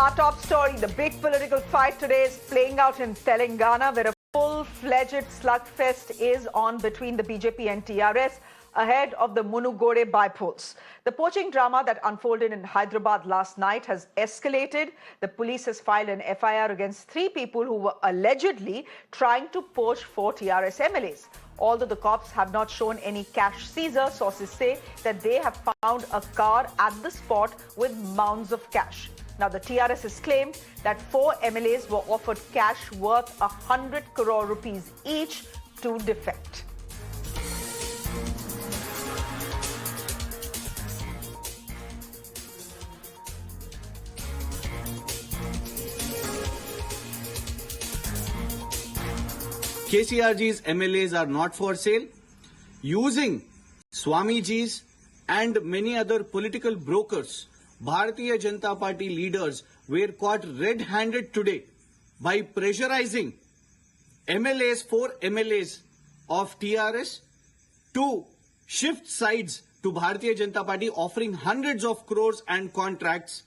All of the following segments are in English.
Our top story, the big political fight today is playing out in Telangana, where a full-fledged slugfest is on between the BJP and TRS ahead of the Munugode by-polls. The poaching drama that unfolded in Hyderabad last night has escalated. The police has filed an FIR against 3 people who were allegedly trying to poach 4 TRS MLAs. Although the cops have not shown any cash seizure, sources say that they have found a car at the spot with mounds of cash. Now, the TRS has claimed that 4 MLAs were offered cash worth 100 crore rupees each to defect. KCRG's MLAs are not for sale. Using Swamiji's and many other political brokers, Bharatiya Janata Party leaders were caught red-handed today by pressurizing MLAs, 4 MLAs of TRS to shift sides to Bharatiya Janata Party, offering hundreds of crores and contracts.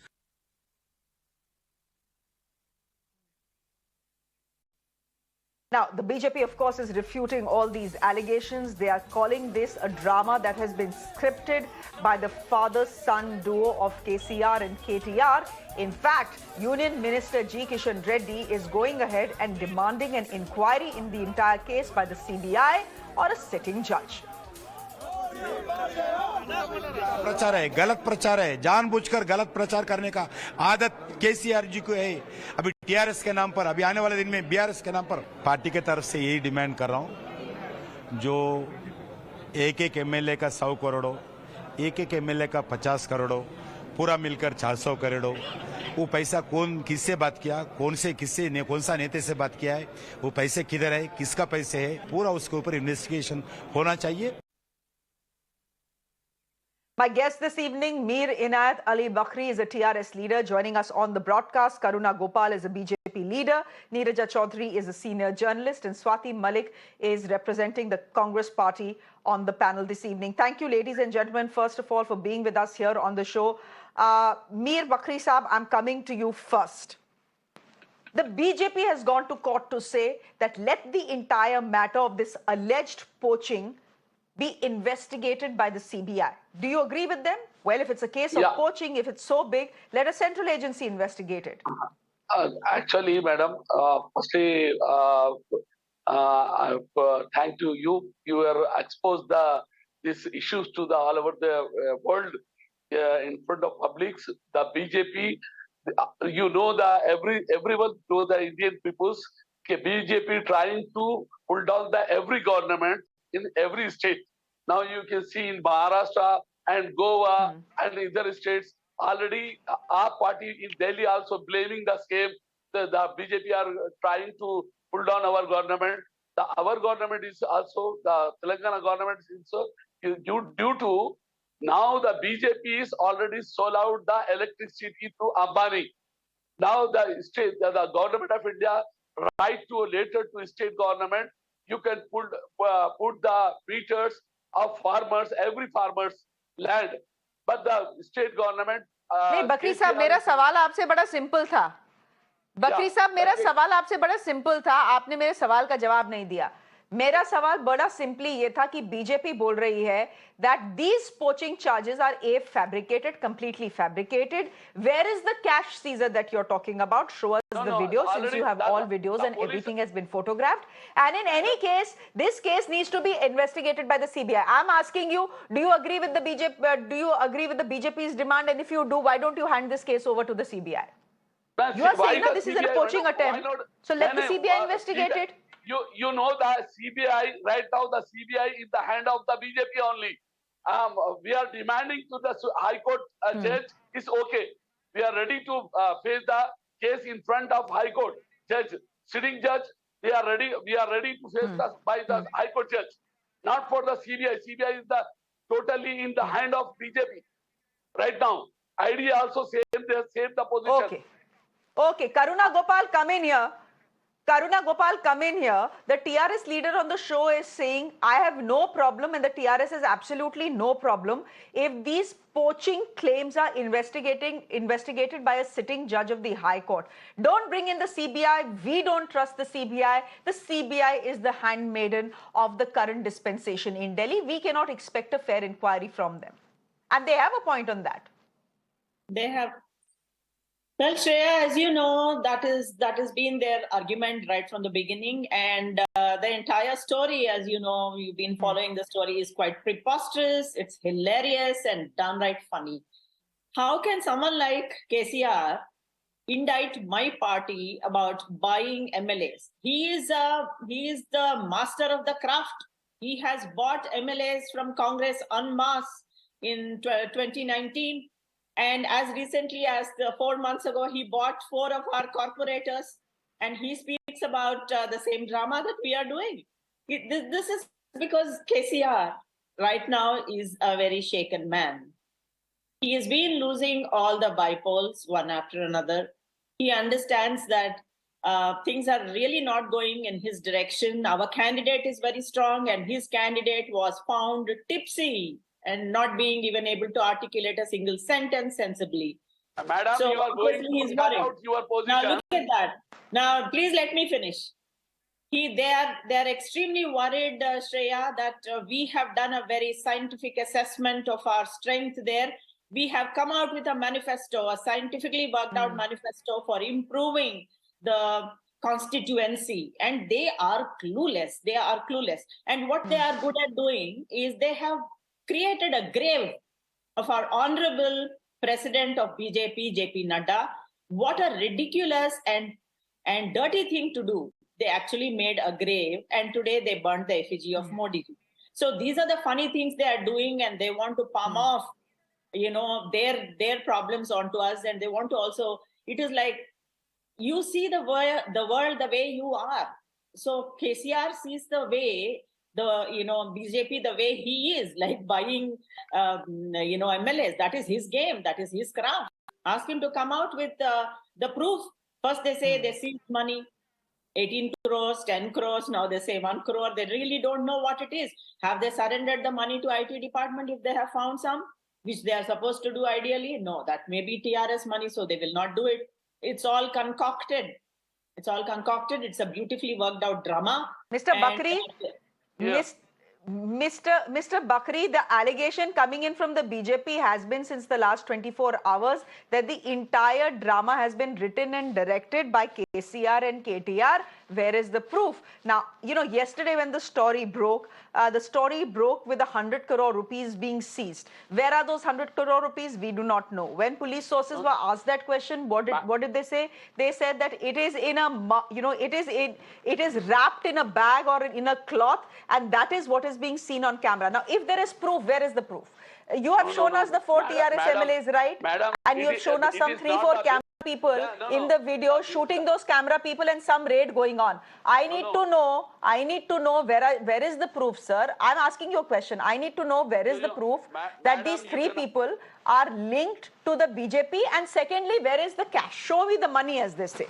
Now, the BJP, of course, is refuting all these allegations. They are calling this a drama that has been scripted by the father-son duo of KCR and KTR. In fact, Union Minister G. Kishan Reddy is going ahead and demanding an inquiry in the entire case by the CBI or a sitting judge. प्रचार है, गलत प्रचार है, जानबूझकर गलत प्रचार करने का आदत केसीआर जी को है। अभी टीआरएस के नाम पर, अभी आने वाले दिन में बीआरएस के नाम पर पार्टी के तरफ से यही डिमांड कर रहा हूं, जो एक एमएलए का 100 करोड़ों, एक एमएलए का 50 करोड़ों, पूरा मिलकर 400 करोड़ों, वो पैसा कौन किससे बात किया, कौन सा नेता से बात किया है, वो पैसे किधर है, किसका पैसे है, पूरा उसके ऊपर इन्वेस्टिगेशन होना चाहिए। My guest this evening, Mir Inayath Ali Baqri, is a TRS leader. Joining us on the broadcast, Karuna Gopal is a BJP leader. Neeraja Chaudhary is a senior journalist. And Swaty Malik is representing the Congress party on the panel this evening. Thank you, ladies and gentlemen, first of all, for being with us here on the show. Mir Baqri Saab, I'm coming to you first. The BJP has gone to court to say that let the entire matter of this alleged poaching be investigated by the CBI. Do you agree with them? Well, if it's a case of poaching, if it's so big, let a central agency investigate it. Actually, madam, firstly, thank you. You were exposed these issues to all over the world in front of publics. The BJP, you know, everyone knows the Indian peoples. BJP trying to pull down every government in every state. Now you can see in Maharashtra and Goa and other states, already our party in Delhi also blaming the same. The BJP are trying to pull down our government. Our government is also, the Telangana government is also, due to now the BJP is already sold out the electricity to Ambani. Now the government of India right to later to state government, you can put the meters of farmers, every farmer's land, but the state government. नहीं, बकरी साहब, मेरा सवाल आपसे बड़ा simple था. बकरी साहब, मेरा सवाल आपसे बड़ा सिंपल था. आपने मेरे सवाल का जवाब नहीं दिया. मेरा सवाल बड़ा सिंपली ये था कि बीजेपी बोल रही है that these poaching charges are fabricated, completely fabricated. Where is the cash seizure that you're talking about? Show us the video, since you have all videos and everything has been photographed. And in any case, this case needs to be investigated by the CBI. I'm asking you, do you agree with the BJP? Do you agree with the BJP's demand? And if you do, why don't you hand this case over to the CBI? You are saying that this is a poaching attempt. So let the CBI investigate it. You know the CBI, right now the CBI is the hand of the BJP only. We are demanding to the High Court judge, is okay. We are ready to face the case in front of High Court judge. Sitting judge, we are ready to face by the High Court judge. Not for the CBI. CBI is totally in the hand of BJP. Right now. ID also same the position. Okay. Karuna Gopal, come in here. Karuna Gopal come in here. The TRS leader on the show is saying, I have no problem, and the TRS has absolutely no problem if these poaching claims are investigated by a sitting judge of the High Court. Don't bring in the CBI. We don't trust the CBI. The CBI is the handmaiden of the current dispensation in Delhi. We cannot expect a fair inquiry from them. And they have a point on that. They have. Well, Shreya, as you know, that has been their argument right from the beginning, and the entire story, as you know, you've been following the story, is quite preposterous. It's hilarious and downright funny. How can someone like KCR indict my party about buying MLAs? He is the master of the craft. He has bought MLAs from Congress en masse in 2019. And as recently as 4 months ago, he bought 4 of our corporators, and he speaks about the same drama that we are doing. This is because KCR right now is a very shaken man. He has been losing all the bipoles one after another. He understands that things are really not going in his direction. Our candidate is very strong, and his candidate was found tipsy and not being even able to articulate a single sentence sensibly. Madam, So you are going obviously to cut out your position. Now look at that. Now please let me finish. They're extremely worried, Shreya, that we have done a very scientific assessment of our strength there. We have come out with a manifesto, a scientifically worked out manifesto for improving the constituency, and they are clueless. They are clueless. And what they are good at doing is they have created a grave of our honorable president of BJP, JP Nadda. What a ridiculous and dirty thing to do. They actually made a grave, and today they burnt the effigy of Modi. So these are the funny things they are doing, and they want to palm off, their problems onto us, and they want to also, it is like, you see the world the way you are. So KCR sees the way, BJP the way he is, like buying, MLAs. That is his game. That is his craft. Ask him to come out with the proof. First they say they seized money, 18 crores, 10 crores. Now they say 1 crore. They really don't know what it is. Have they surrendered the money to IT department if they have found some, which they are supposed to do ideally? No, that may be TRS money, so they will not do it. It's all concocted. It's all concocted. It's a beautifully worked out drama. Mr. Baqri, Mr. Baqri, the allegation coming in from the BJP has been since the last 24 hours that the entire drama has been written and directed by KCR and KTR. Where is the proof? Now, yesterday when the story broke with 100 crore rupees being seized. Where are those 100 crore rupees? We do not know. When police sources were asked that question, what did they say? They said that it is in a, it is wrapped in a bag or in a cloth, and that is what is being seen on camera. Now, if there is proof, where is the proof? You have shown us the 4 TRS MLAs, right? Madam, and you have shown us some 3-4 camera people in the video shooting those camera people and some raid going on. I need to know where is the proof, sir. I'm asking you a question. I need to know where is the proof that these 3 people are linked to the BJP, and secondly, where is the cash? Show me the money, as they say.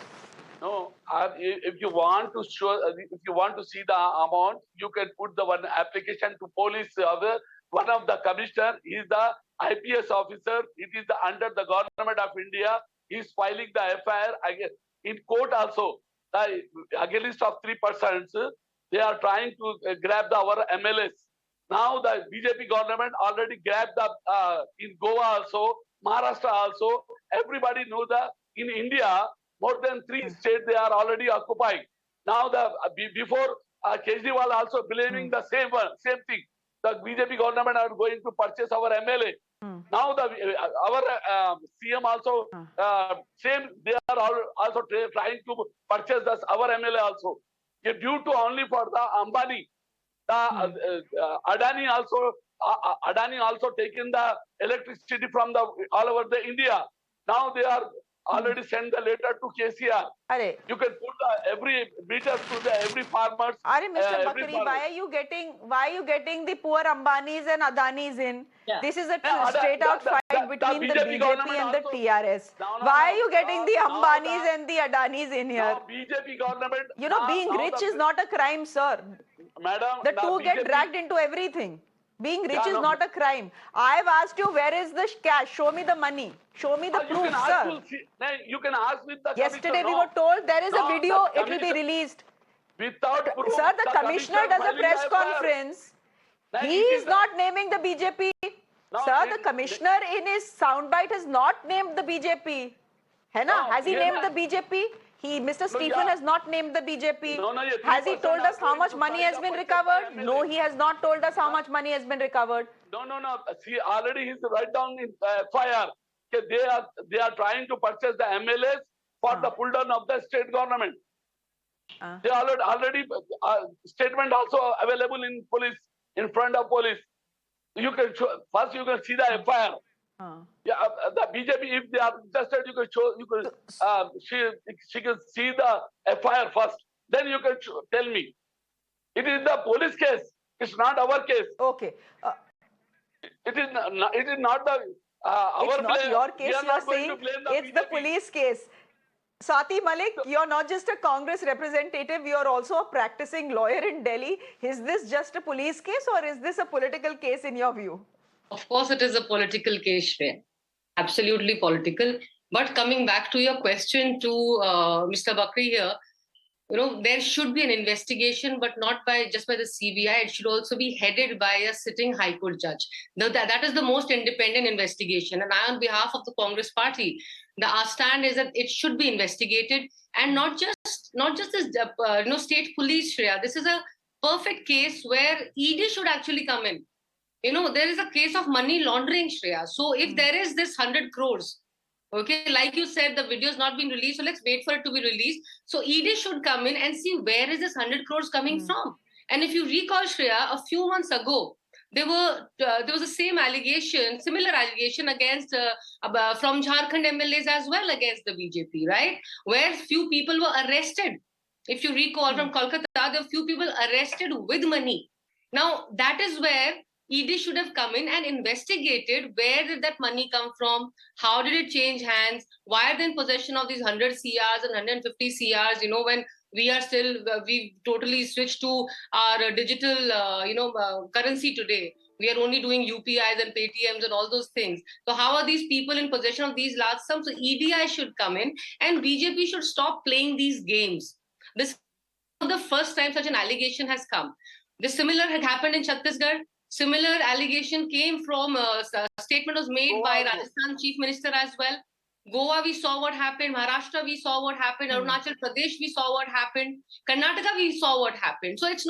No, if you want to show, if you want to see the amount, you can put the one application to police. One of the commissioner is the IPS officer. It is under the government of India. He is filing the FIR in court also. Against of 3%, they are trying to grab our MLAs. Now the BJP government already grabbed the in Goa also, Maharashtra also. Everybody knows that in India, more than 3 states they are already occupied. Now before Kejriwal also blaming the same thing. The BJP government are going to purchase our MLA. Now our CM also same. They are also trying to purchase our MLA also. Due to only for the Ambani, the Adani also taking the electricity from all over the India. Now they are already sent the letter to KCR. Arey. You can put every meters to the every farmers. Arey, Mr. every Baqri, farmer. why are you getting the poor Ambanis and Adanis in? Yeah. This is a Yeah, straight out fight between the BJP and the also- TRS. No, Why are you getting the no, Ambanis no. and the Adanis in here? Now BJP government. You know, being rich is not a crime, sir. Madam, The now two get BJP dragged into everything. Being rich Yeah, is no. not a crime. I've asked you, where is the cash? Show me the money. Show me the You proof, can ask sir. you can ask with the Yesterday commissioner. we No. were told there is a No, video, the it will be commissioner- released. Without proof, Sir, the commissioner does a filing press the FIR. conference. No, He it is is not naming the BJP. No, Sir, it- the commissioner in his soundbite has not named the BJP. Hai na? No, Has he he named has the BJP? Mr. Stephen yeah. has not named the BJP. No, yeah, Has he 3% told us are how going much to money fight has the been budget recovered? by No, MLAs. he has not told us how much money has been recovered. No. See, already he's right down in FIR. Okay, they are trying to purchase the MLAs for the pull down of the state government. They already statement also available in police, in front of police. You can first you can see the FIR. Yeah, the BJP, if they are interested, you can show. You can she can see the FIR first. Then you can tell me. It is the police case. It's not our case. Okay. It is not the our It's not blame. your We case, are you are not going to saying. blame the It's the BJP. police case. Swaty Malik, you're not just a Congress representative, you're also a practicing lawyer in Delhi. Is this just a police case or is this a political case in your view? Of course, it is a political case, Shreya. Absolutely political. But coming back to your question to Mr. Baqri here, there should be an investigation, but not just by the CBI. It should also be headed by a sitting High Court judge. That is the most independent investigation. And I, on behalf of the Congress Party, our stand is that it should be investigated, and not just this state police, Shreya. This is a perfect case where ED should actually come in. There is a case of money laundering, Shreya. So if there is this 100 crores, okay, like you said, the video has not been released, so let's wait for it to be released. So ED should come in and see where is this 100 crores coming from. And if you recall, Shreya, a few months ago, there was the same allegation, similar allegation against from Jharkhand MLAs as well against the BJP, right? Where few people were arrested. If you recall from Kolkata, there were few people arrested with money. Now, that is where ED should have come in and investigated where did that money come from, how did it change hands, why are they in possession of these 100 CRs and 150 CRs, when we are still, we've totally switched to our digital, currency today. We are only doing UPIs and Paytms and all those things. So how are these people in possession of these large sums? So EDI should come in and BJP should stop playing these games. This is not the first time such an allegation has come. This similar had happened in Chhattisgarh. Similar allegation came from a statement was made by Rajasthan Chief Minister as well. Goa, we saw what happened. Maharashtra, we saw what happened. Arunachal Pradesh, we saw what happened. Karnataka, we saw what happened. So it's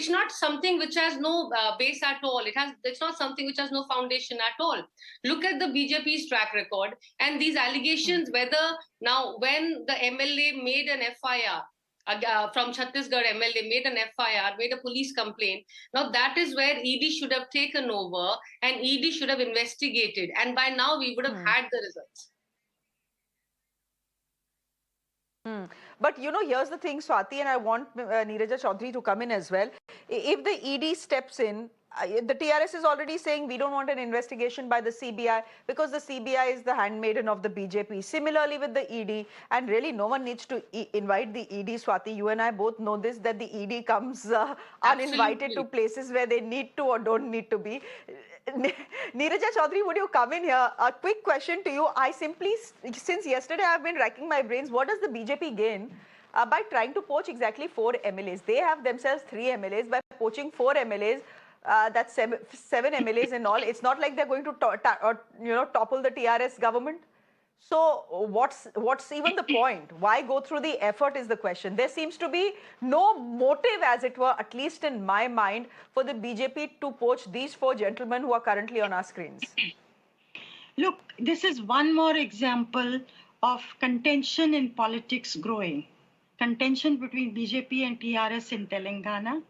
not something which has no base at all. It's not something which has no foundation at all. Look at the BJP's track record and these allegations. Whether now when the MLA made an FIR. From Chhattisgarh MLA made an FIR, made a police complaint. Now that is where ED should have taken over and ED should have investigated. And by now we would have had the results. But here's the thing, Swaty, and I want Neeraja Chaudhary to come in as well. If the ED steps in, the TRS is already saying we don't want an investigation by the CBI because the CBI is the handmaiden of the BJP. Similarly with the ED, and really no one needs to invite the ED, Swaty. You and I both know this, that the ED comes uninvited to places where they need to or don't need to be. Neeraja Chaudhary, would you come in here? A quick question to you. Since yesterday I've been racking my brains, what does the BJP gain by trying to poach exactly 4 MLAs? They have themselves 3 MLAs. By poaching 4 MLAs, that's 7 MLAs and all. It's not like they're going to topple the TRS government. So what's even the point? Why go through the effort is the question. There seems to be no motive, as it were, at least in my mind, for the BJP to poach these 4 gentlemen who are currently on our screens. Look, this is one more example of contention in politics growing. Contention between BJP and TRS in Telangana,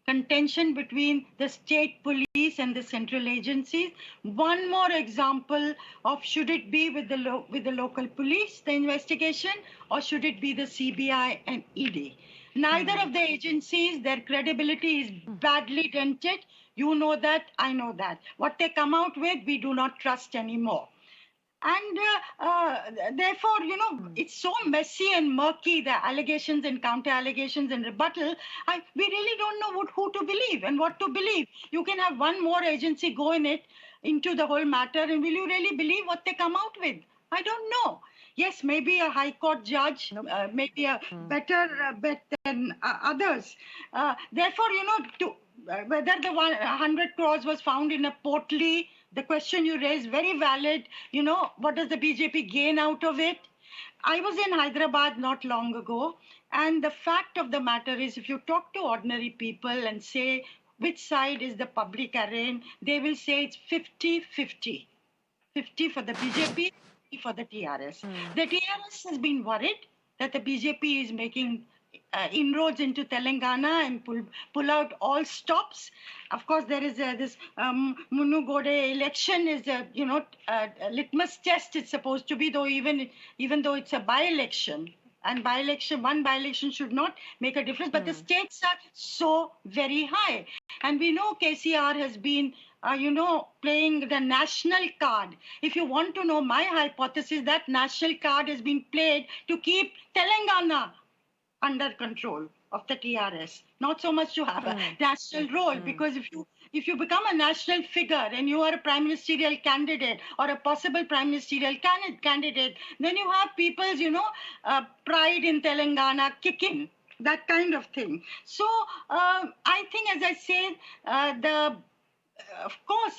contention between the state police and the central agencies. One more example of should it be with the local police, the investigation, or should it be the CBI and ED? Neither of the agencies, their credibility is badly dented. You know that, I know that. What they come out with, we do not trust anymore. And therefore, it's so messy and murky, the allegations and counter allegations and rebuttal. We really don't know who to believe and what to believe. You can have one more agency go into the whole matter, and will you really believe what they come out with? I don't know. Yes, maybe a high court judge, maybe a better bet than others. Therefore, whether the 100 crores was found in a portly, the question you raised, very valid. What does the BJP gain out of it? I was in Hyderabad not long ago, and the fact of the matter is, if you talk to ordinary people and say, which side is the public arena, they will say it's 50-50. 50 for the BJP, 50 for the TRS. The TRS has been worried that the BJP is making inroads into Telangana and pull out all stops. Of course, there is this Munugode election is a litmus test. It's supposed to be, though even though it's a by-election, and one by-election should not make a difference. But the stakes are so very high, and we know KCR has been playing the national card. If you want to know my hypothesis, that national card has been played to keep Telangana under control of the TRS, not so much to have a national role, because if you become a national figure and you are a prime ministerial candidate or a possible prime ministerial candidate, then you have people's, pride in Telangana kick in, that kind of thing. So I think, as I said, of course,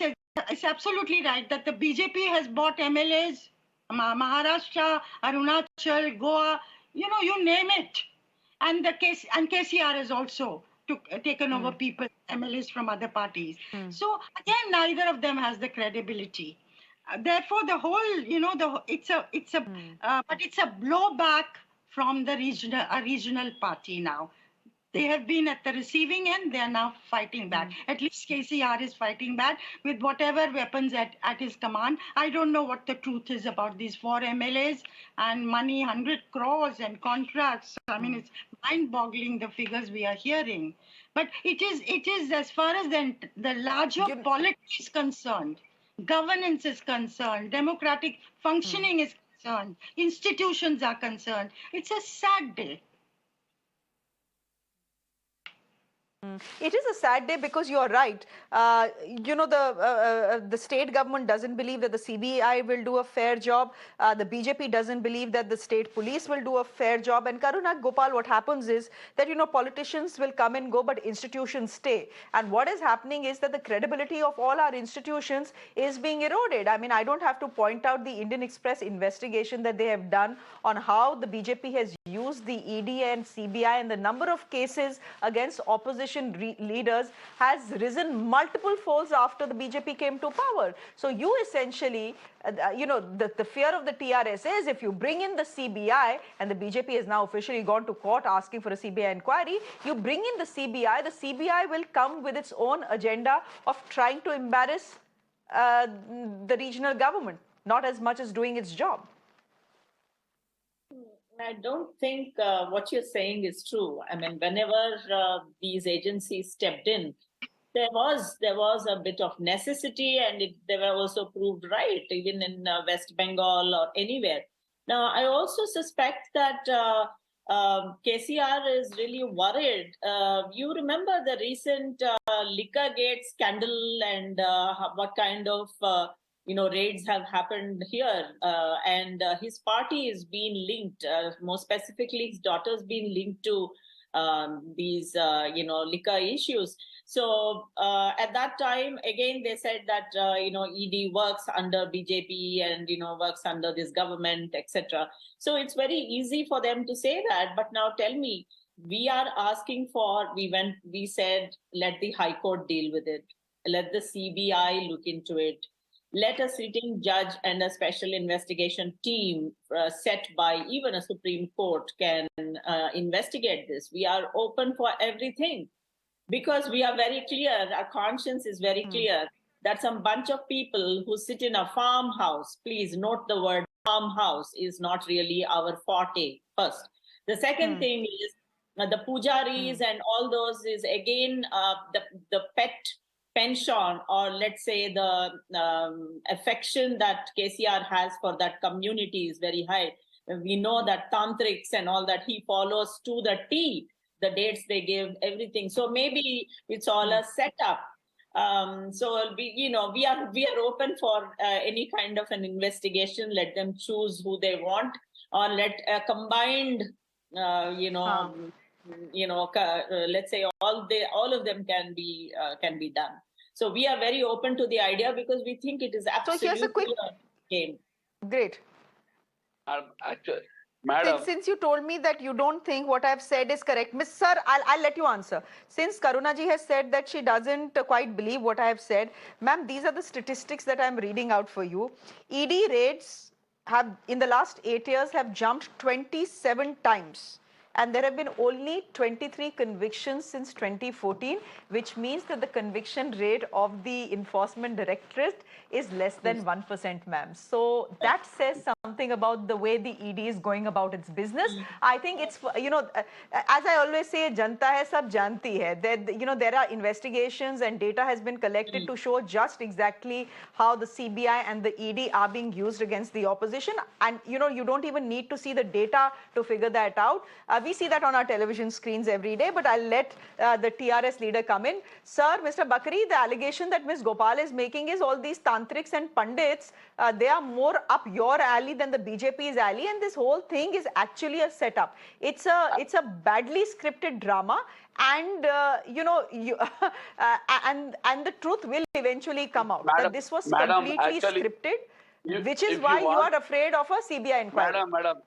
it's absolutely right that the BJP has bought MLAs, Maharashtra, Arunachal, Goa, you name it. And KCR has also taken over people, MLAs from other parties. So again, neither of them has the credibility. Therefore, the whole, it's a blowback from the regional party now. They have been at the receiving end. They are now fighting back. At least KCR is fighting back with whatever weapons at his command. I don't know what the truth is about these 4 MLAs and money, 100 crores and contracts. I mean, it's mind-boggling, the figures we are hearing. But it is as far as the larger polity is concerned, governance is concerned, democratic functioning is concerned, institutions are concerned. It's a sad day. It is a sad day because you are right. The state government doesn't believe that the CBI will do a fair job. The BJP doesn't believe that the state police will do a fair job. And Karuna Gopal, what happens is that, politicians will come and go, but institutions stay. And what is happening is that the credibility of all our institutions is being eroded. I mean, I don't have to point out the Indian Express investigation that they have done on how the BJP has used the ED and CBI, and the number of cases against opposition leaders has risen multiple folds after the BJP came to power. So you essentially, the fear of the TRS is, if you bring in the CBI, and the BJP has now officially gone to court asking for a CBI inquiry, you bring in the CBI will come with its own agenda of trying to embarrass the regional government, not as much as doing its job. I don't think what you're saying is true. I mean, whenever these agencies stepped in, there was a bit of necessity, and they were also proved right, even in West Bengal or anywhere. Now, I also suspect that KCR is really worried. You remember the recent Liquorgate scandal and what kind of raids have happened here, and his party is being linked, more specifically his daughter's being linked to these liquor issues. So at that time, again, they said that ED works under BJP and works under this government, etc. So it's very easy for them to say that. But now tell me, we are asking for, we said, let the High Court deal with it, let the CBI look into it. Let a sitting judge and a special investigation team set by even a Supreme Court can investigate this. We are open for everything. because we are very clear, our conscience is very clear that some bunch of people who sit in a farmhouse, please note the word farmhouse, is not really our forte first. The second thing is the pujaris and all those is again the pet pension, or let's say the affection that KCR has for that community is very high. We know that tantrics and all that he follows to the T, the dates they give, everything. So maybe it's all a setup. So we are open for any kind of an investigation. Let them choose who they want, or let a combined, let's say all of them can be done. So we are very open to the idea because we think it is absolutely So here's a quick game. Great. Actually, Madam. Since you told me that you don't think what I've said is correct, Miss Sir, I'll let you answer. Since Karuna ji has said that she doesn't quite believe what I have said, ma'am, these are the statistics that I'm reading out for you. ED rates have, in the last 8 years, have jumped 27 times. And there have been only 23 convictions since 2014, which means that the conviction rate of the Enforcement Directorate is less than 1%, ma'am. So that says something about the way the ED is going about its business. I think it's, as I always say, janta hai sab janti hai. There are investigations and data has been collected to show just exactly how the CBI and the ED are being used against the opposition. And, you don't even need to see the data to figure that out. We see that on our television screens every day, but I'll let the TRS leader come in. Sir, Mr. Baqri, the allegation that Ms. Gopal is making is all these tantrics and pandits, they are more up your alley than the BJP's alley, and this whole thing is actually a setup. It's a badly scripted drama, and and the truth will eventually come out. Madam, that this was Madam, completely actually, scripted, which is why you are afraid of a CBI inquiry. Madam,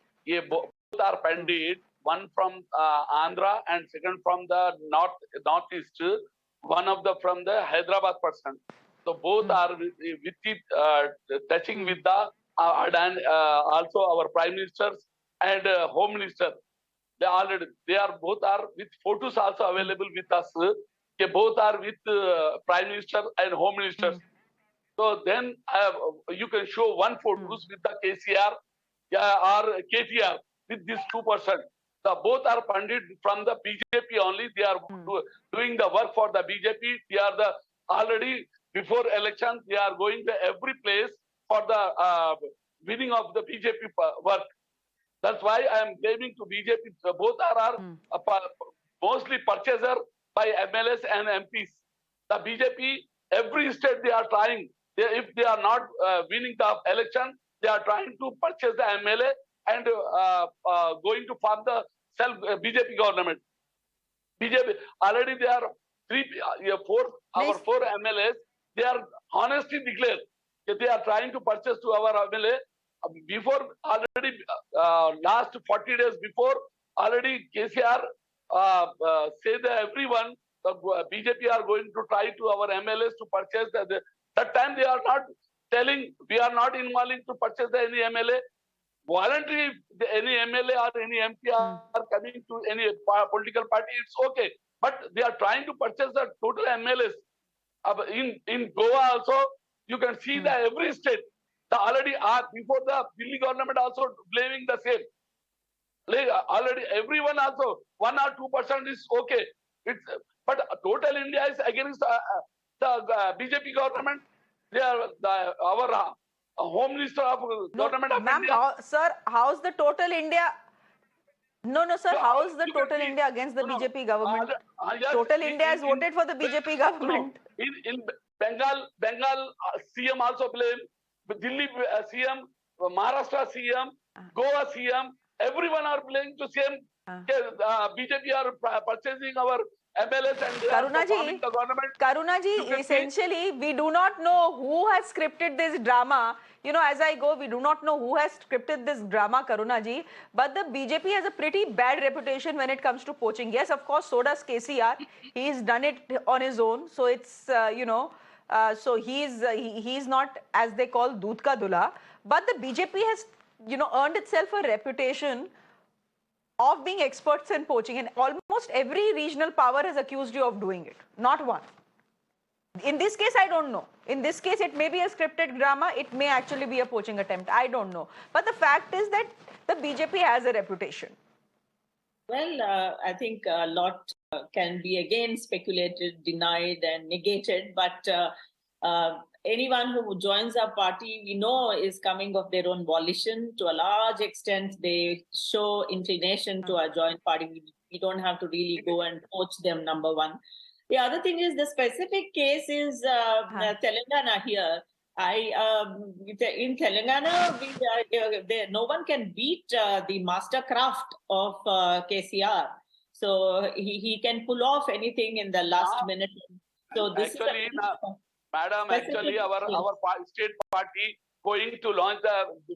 both are pandit, one from Andhra and second from the northeast, one of the from the Hyderabad person. So both are with touching with the also our prime ministers and home minister. They are both are with photos also available with us. They both are with prime minister and home ministers. So then you can show one photos with the KCR or KTR with this 2%. The both are funded from the BJP only. They are doing the work for the BJP. They are the already before election. They are going to every place for the winning of the BJP work. That's why I am blaming to BJP. So both are mostly purchaser by MLAs and MPs. The BJP, every state they are trying. If they are not winning the election, they are trying to purchase the MLA and going to form the self BJP government. BJP already they are our four MLAs. They are honestly declared that they are trying to purchase to our MLA. Before already last 40 days before already KCR say that everyone the BJP are going to try to our MLAs to purchase that time they are not telling we are not involving to purchase any MLA. Voluntarily, any MLA or any MP are coming to any political party, it's okay. But they are trying to purchase the total MLAs. In Goa also, you can see that every state, already before the Delhi government also blaming the same. Already everyone also, 1 or 2% is okay. But total India is against the BJP government. They are our Home Minister of Government of India. Sir, how's the total India? No, sir, how is the total India against the BJP government? Yes, total India has voted for the BJP government. In Bengal CM also blame, Delhi CM, Maharashtra CM, Goa CM, everyone are blaming to CM. BJP are purchasing our MLAs and Karuna ji, essentially, we do not know who has scripted this drama. As I go, we do not know who has scripted this drama, Karuna ji. But the BJP has a pretty bad reputation when it comes to poaching. Yes, of course, so does KCR. He's done it on his own. So it's, so he's not, as they call, Doodh ka Dula. But the BJP has, earned itself a reputation of being experts in poaching. And almost almost every regional power has accused you of doing it. Not one. In this case, I don't know. In this case, it may be a scripted drama. It may actually be a poaching attempt. I don't know. But the fact is that the BJP has a reputation. Well, I think a lot can be again speculated, denied, and negated. But anyone who joins our party, we know, is coming of their own volition. To a large extent, they show inclination to our joint party. We don't have to really go and poach them, number one. The other thing is the specific case is Telangana here. In Telangana, no one can beat the mastercraft of KCR. So he can pull off anything in the last minute. So this actually, is madam, actually our state party going to launch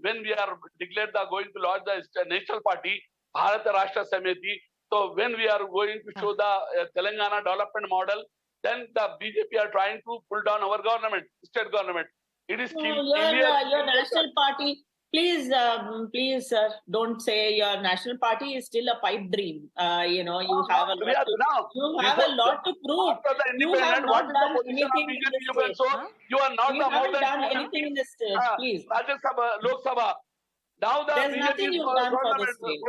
when we are declared going to launch the national party, Bharat Rashtra Samiti. So when we are going to show the Telangana development model, then the BJP are trying to pull down our government, state government. It is your national party. Please, please, sir, don't say your national party is still a pipe dream. You have a lot to prove. You have not done anything in the state. You are not you haven't done anything in the state, please. Rajya Sabha, Lok Sabha. Now the There's nothing you've done for the state.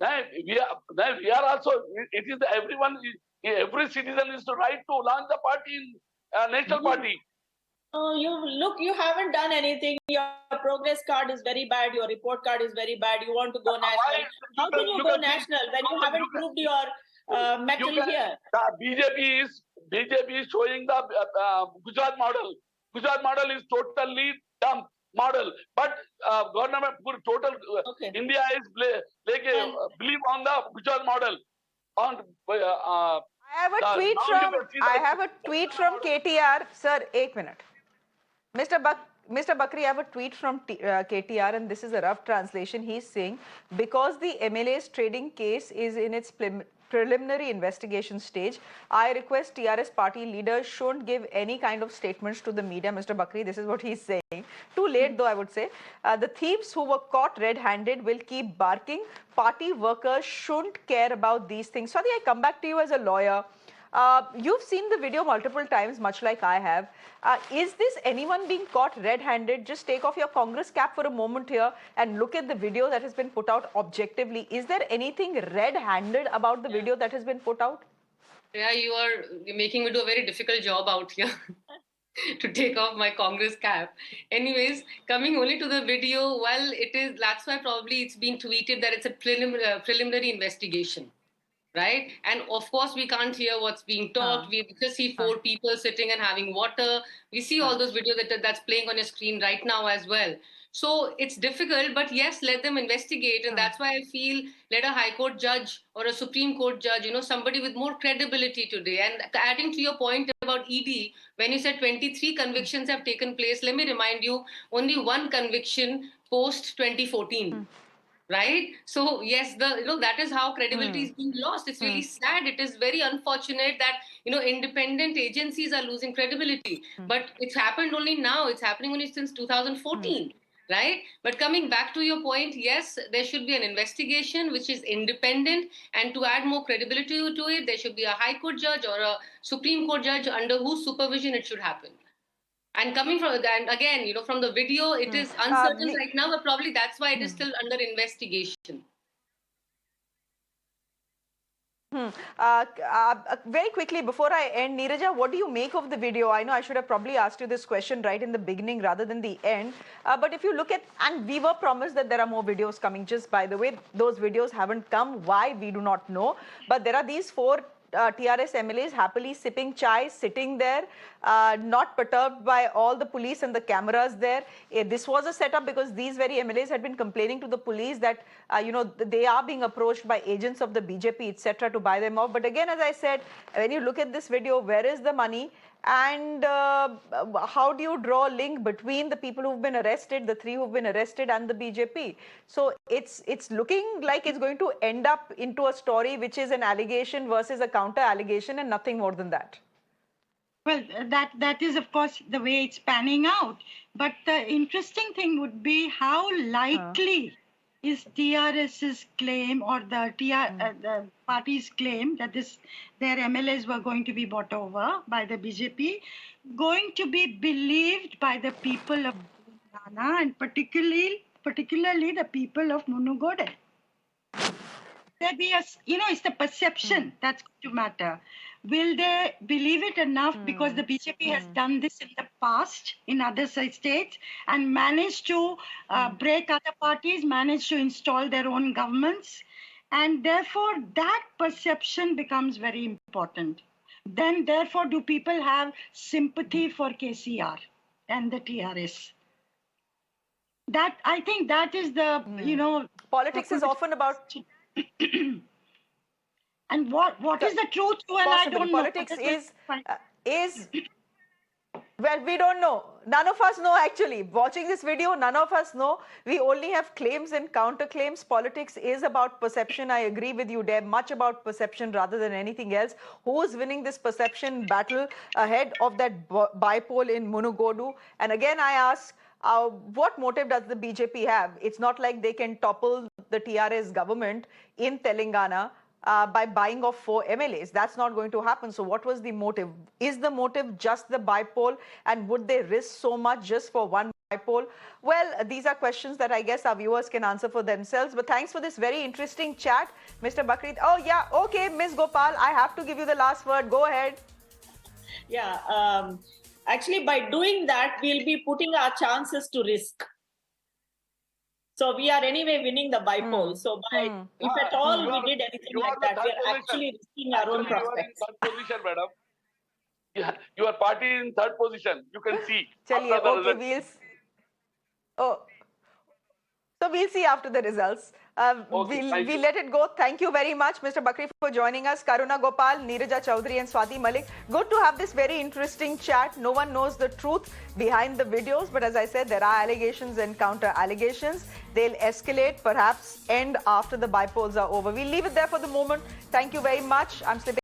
We are also. It is everyone. Every citizen is to right to launch the party in national party. Oh, you haven't done anything. Your progress card is very bad. Your report card is very bad. You want to go national. How can you go national when you haven't proved your mettle here? The BJP is showing the Gujarat model. Gujarat model is totally dumb model. But government total India is believe on the Gujarat model. I have a tweet from KTR. Sir, 1 minute. Mr. Baqri, I have a tweet from KTR, and this is a rough translation. He's saying, because the MLAs trading case is in its preliminary investigation stage, I request TRS party leaders shouldn't give any kind of statements to the media. Mr. Baqri, this is what he's saying. Too late though, I would say. The thieves who were caught red-handed will keep barking. Party workers shouldn't care about these things. Swaty, I come back to you as a lawyer. You've seen the video multiple times, much like I have. Is this anyone being caught red-handed? Just take off your Congress cap for a moment here and look at the video that has been put out objectively. Is there anything red-handed about the video that has been put out? Yeah, you're making me do a very difficult job out here to take off my Congress cap. Anyways, coming only to the video, well, that's why probably it's been tweeted that it's a preliminary investigation. Right? And of course, we can't hear what's being talked. We just see 4 people sitting and having water. We see all those videos that's playing on your screen right now as well. So it's difficult, but yes, let them investigate. And that's why I feel let a High Court judge or a Supreme Court judge, somebody with more credibility today. And adding to your point about ED, when you said 23 convictions have taken place, let me remind you, only 1 conviction post 2014. Right? So yes, that is how credibility is being lost. It's really sad. It is very unfortunate that independent agencies are losing credibility. But it's happened only now. It's happening only since 2014. Right? But coming back to your point, yes, there should be an investigation which is independent, and to add more credibility to it, there should be a High Court judge or a Supreme Court judge under whose supervision it should happen. And coming from that, again, from the video, it is uncertain right now, but probably that's why it is still under investigation. Very quickly, before I end, Neeraja, what do you make of the video? I know I should have probably asked you this question right in the beginning rather than the end. But if you look at, and we were promised that there are more videos coming. Just by the way, those videos haven't come. Why? We do not know. But there are these 4 TRS MLAs happily sipping chai, sitting there, not perturbed by all the police and the cameras there. This was a setup because these very MLAs had been complaining to the police that, they are being approached by agents of the BJP, etc., to buy them off. But again, as I said, when you look at this video, where is the money? And how do you draw a link between the people who've been arrested, the 3 who've been arrested, and the BJP? So it's looking like it's going to end up into a story which is an allegation versus a counter allegation and nothing more than that. Well, that is, of course, the way it's panning out. But the interesting thing would be how likely is TRS's claim or the party's claim that their MLAs were going to be bought over by the BJP going to be believed by the people of Telangana and particularly the people of Munugode? There be it's the perception that's going to matter. Will they believe it enough because the BJP has done this in the past in other states and managed to break other parties, managed to install their own governments, and therefore that perception becomes very important. Then therefore do people have sympathy for KCR and the TRS? That I think that is the Politics is often about and what is the truth? Well, I don't know. Politics is well, we don't know. None of us know actually. Watching this video, none of us know. We only have claims and counterclaims. Politics is about perception. I agree with you, Deb. Much about perception rather than anything else. Who is winning this perception battle ahead of that bypoll in Munugodu? And again, I ask, what motive does the BJP have? It's not like they can topple the TRS government in Telangana by buying off 4 MLAs. That's not going to happen. So what was the motive? Is the motive just the bypoll? And would they risk so much just for one bypoll? Well, these are questions that I guess our viewers can answer for themselves. But thanks for this very interesting chat, Mr. Baqri. Oh, yeah. Okay, Ms. Gopal, I have to give you the last word. Go ahead. Yeah. Actually, by doing that, we'll be putting our chances to risk. So we are anyway winning the bypoll. So if at all we did anything like that, we are actually risking our own prospects. You are in third position, madam. Your party is in third position. You can see. Chaliye, okay, so we'll see after the results. We'll let it go. Thank you very much, Mr. Baqri, for joining us. Karuna Gopal, Neeraja Chowdhury and Swaty Malik. Good to have this very interesting chat. No one knows the truth behind the videos. But as I said, there are allegations and counter allegations. They'll escalate, perhaps end after the bypolls are over. We'll leave it there for the moment. Thank you very much. I'm slipping